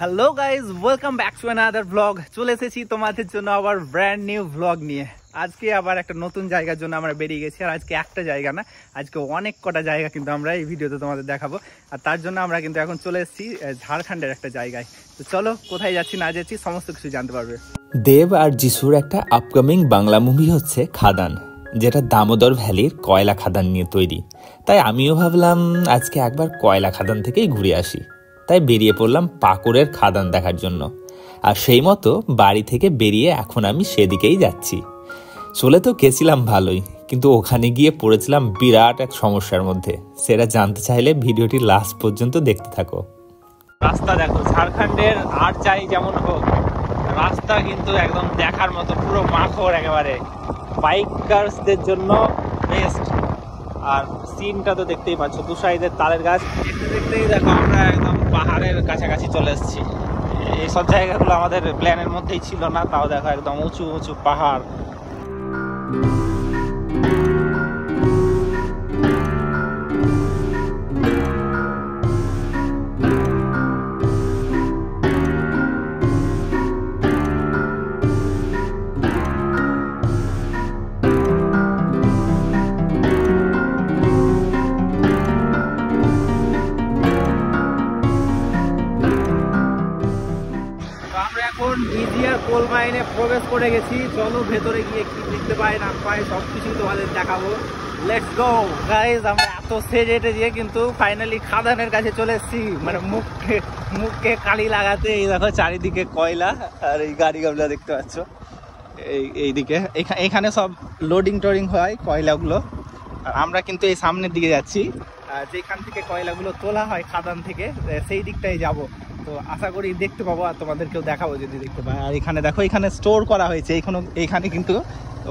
Hello guys, welcome back to another blog. চলে এসেছি তোমাদের জন্য আবার ব্র্যান্ড নিউ ব্লগ নিয়ে। আজকে আবার একটা নতুন জায়গার জন্য আমরা বেরিয়ে গেছি। আর আজকে একটা জায়গা না, আজকে অনেক কটা জায়গা কিন্তু আমরা এই ভিডিওতে তোমাদের দেখাবো। আর তার জন্য আমরা কিন্তু এখন চলে এসেছি ঝাড়খণ্ডের একটা জায়গায়। তো চলো, কোথায় যাচ্ছি না যাচ্ছি সমস্ত কিছু জানতে পারবে। দেব আর যিশুর একটা আপকামিং বাংলা মুভি হচ্ছে খাদান, যেটা দামোদর ভ্যালির কয়লা খাদান নিয়ে তৈরি। তাই আমিও ভাবলাম আজকে একবার কয়লা খাদান থেকেই ঘুরে আসি। তাই বেরিয়ে পড়লাম পাকুড়ের খাদান দেখার জন্য। আর সেই মতো বাড়ি থেকে বেরিয়ে এখন আমি সেদিকেই যাচ্ছি। চলে তো গেছিলাম ভালোই, কিন্তু ওখানে গিয়ে পড়েছিলাম বিরাট এক সমস্যার মধ্যে। সেটা জানতে চাইলে ভিডিওটি লাস্ট পর্যন্ত দেখতে থাকো। রাস্তা দেখো, ঝাড়খণ্ডের আর যাই যেমন হোক, রাস্তা কিন্তু একদম দেখার মতো, পুরো মাখর একেবারে, বাইকার্সদের জন্য বেস্ট। আর সিনটা তো দেখতেই পাচ্ছ, দু সাইডের তালের গাছ দেখতে দেখতেই দেখো আমরা একদম পাহাড়ের কাছাকাছি চলে এসেছি। এইসব জায়গাগুলো আমাদের প্ল্যানের মধ্যেই ছিল না, তাও দেখো একদম উঁচু উঁচু পাহাড়। কোল মাইনে প্রবেশ করে গেছি। চলো ভেতরে গিয়ে কি দেখতে পাই না পাই সবকিছু তোমাদের দেখাবো। Let's go guys. আমরা এত সেজে টেজে কিন্তু ফাইনালি খাদানের কাছে চলে এসেছি। মানে মুখকে কালি লাগাতে এই দেখো চারিদিকে কয়লা, আর এই গাড়িগুলো দেখতে পাচ্ছ এইদিকে, এখানে সব লোডিং টোডিং হয় কয়লাগুলো। আর আমরা কিন্তু এই সামনের দিকে যাচ্ছি, যেখান থেকে কয়লাগুলো তোলা হয় খাদান থেকে, সেই দিকটাই যাব। তো আশা করি দেখতে পাবো, আর তোমাদেরকেও দেখাবো যদি দেখতে পাই। আর এখানে দেখো, এখানে স্টোর করা হয়েছে, এইখানে কিন্তু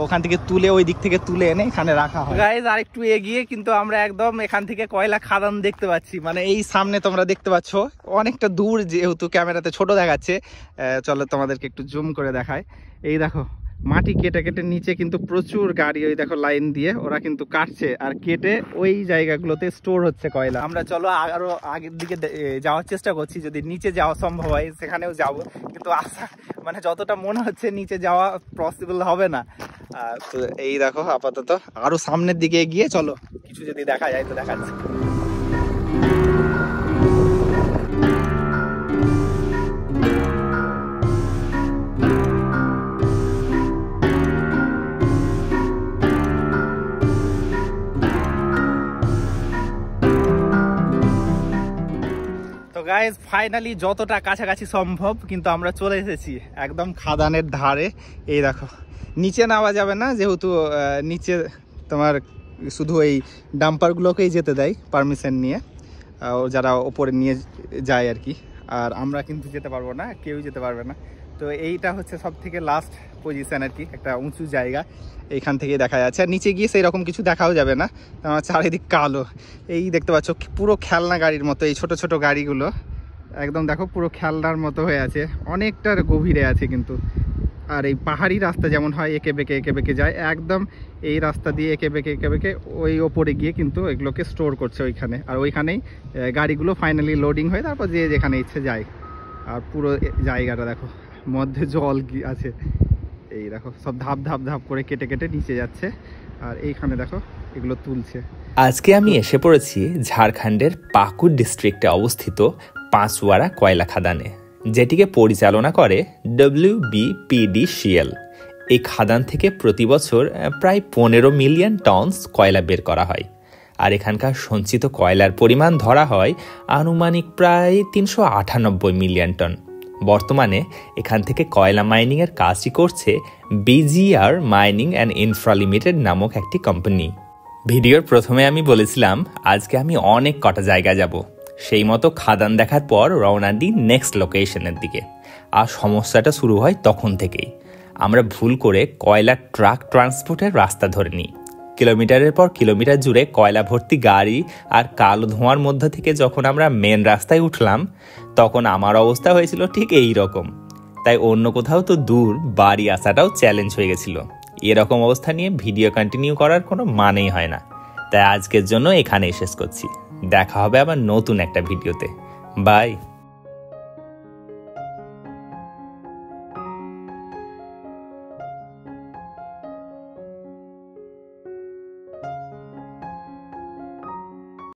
ওখান থেকে তুলে, ওই দিক থেকে তুলে এনে এখানে রাখা হয়। গাইজ আর একটু এগিয়ে কিন্তু আমরা একদম এখান থেকে কয়লা খাদান দেখতে পাচ্ছি। মানে এই সামনে তোমরা দেখতে পাচ্ছ, অনেকটা দূর, যেহেতু ক্যামেরাতে ছোট দেখাচ্ছে। চলো তোমাদেরকে একটু জুম করে দেখায়। এই দেখো মাটি কেটে কেটে নিচে কিন্তু প্রচুর গাড়ি, ওই দেখো লাইন দিয়ে ওরা কিন্তু কাটছে, আর কেটে ওই জায়গাগুলোতে স্টোর হচ্ছে কয়লা। আমরা চলো আরো আগের দিকে যাওয়ার চেষ্টা করছি, যদি নিচে যাওয়া সম্ভব হয় সেখানেও যাব, কিন্তু মানে যতটা মনে হচ্ছে নিচে যাওয়া পসিবল হবে না। তো এই দেখো আপাতত আরো সামনের দিকে গিয়ে চলো কিছু যদি দেখা যায় তো দেখাচ্ছি। গাইজ ফাইনালি যতটা কাছাকাছি সম্ভব কিন্তু আমরা চলে এসেছি একদম খাদানের ধারে। এই দেখো নিচে নামা যাবে না, যেহেতু নিচে তোমার শুধু এই ডাম্পারগুলোকেই যেতে দেয় পারমিশন নিয়ে, যারা ওপরে নিয়ে যায় আর কি। আর আমরা কিন্তু যেতে পারবো না, কেউই যেতে পারবে না। তো এইটা হচ্ছে সব থেকে লাস্ট পজিশন আর কি, একটা উঁচু জায়গা, এইখান থেকে দেখা যাচ্ছে। আর নিচে গিয়ে সেই রকম কিছু দেখাও যাবে না, আমার চারিদিক কালো। এই দেখতে পাচ্ছ পুরো খেলনা গাড়ির মতো, এই ছোট ছোট গাড়িগুলো একদম দেখো পুরো খেলনার মতো হয়ে আছে, অনেকটা গভীরে আছে কিন্তু। আর এই পাহাড়ি রাস্তা যেমন হয় এঁকে বেঁকে যায়, একদম এই রাস্তা দিয়ে এঁকে বেঁকে ওই ওপরে গিয়ে কিন্তু এগুলোকে স্টোর করছে ওইখানে। আর ওইখানেই গাড়িগুলো ফাইনালি লোডিং হয়ে তারপর যে যেখানে ইচ্ছে যায়। আর পুরো জায়গাটা দেখো, মধ্যে জল আছে, এই দেখো সব ধাপ ধাপ ধাপ করে কেটে কেটে নিচে যাচ্ছে। আর এইখানে দেখো এগুলো তুলছে। আজকে আমি এসে পড়েছি ঝাড়খণ্ডের পাকুড় ডিস্ট্রিক্টে অবস্থিত পাঁচওয়ারা কয়লা খাদানে, যেটিকে পরিচালনা করে WBPDCL। এই খাদান থেকে প্রতি বছর প্রায় 15 মিলিয়ন টনস কয়লা বের করা হয়। আর এখানকার সঞ্চিত কয়লার পরিমাণ ধরা হয় আনুমানিক প্রায় 398 মিলিয়ন টন। বর্তমানে এখান থেকে কয়লা মাইনিংয়ের কাজটি করছে BGR mining and infra limited নামক একটি কোম্পানি। ভিডিওর প্রথমে আমি বলেছিলাম আজকে আমি অনেক কটা জায়গা যাব। সেই মতো খাদান দেখার পর রওনা দিই নেক্সট লোকেশনের দিকে। আর সমস্যাটা শুরু হয় তখন থেকেই। আমরা ভুল করে কয়লা ট্রাক ট্রান্সপোর্টের রাস্তা ধরে নিই। কিলোমিটারের পর কিলোমিটার জুড়ে কয়লা ভর্তি গাড়ি আর কালো ধোঁয়ার মধ্য থেকে যখন আমরা মেন রাস্তায় উঠলাম, তখন আমার অবস্থা হয়েছিল ঠিক এই রকম। তাই অন্য কোথাও তো দূর, বাড়ি আসাটাও চ্যালেঞ্জ হয়ে গেছিল। এরকম অবস্থা নিয়ে ভিডিও কন্টিনিউ করার কোনো মানেই হয় না। তাই আজকের জন্য এখানেই শেষ করছি। দেখা হবে আবার নতুন একটা ভিডিওতে। বাই।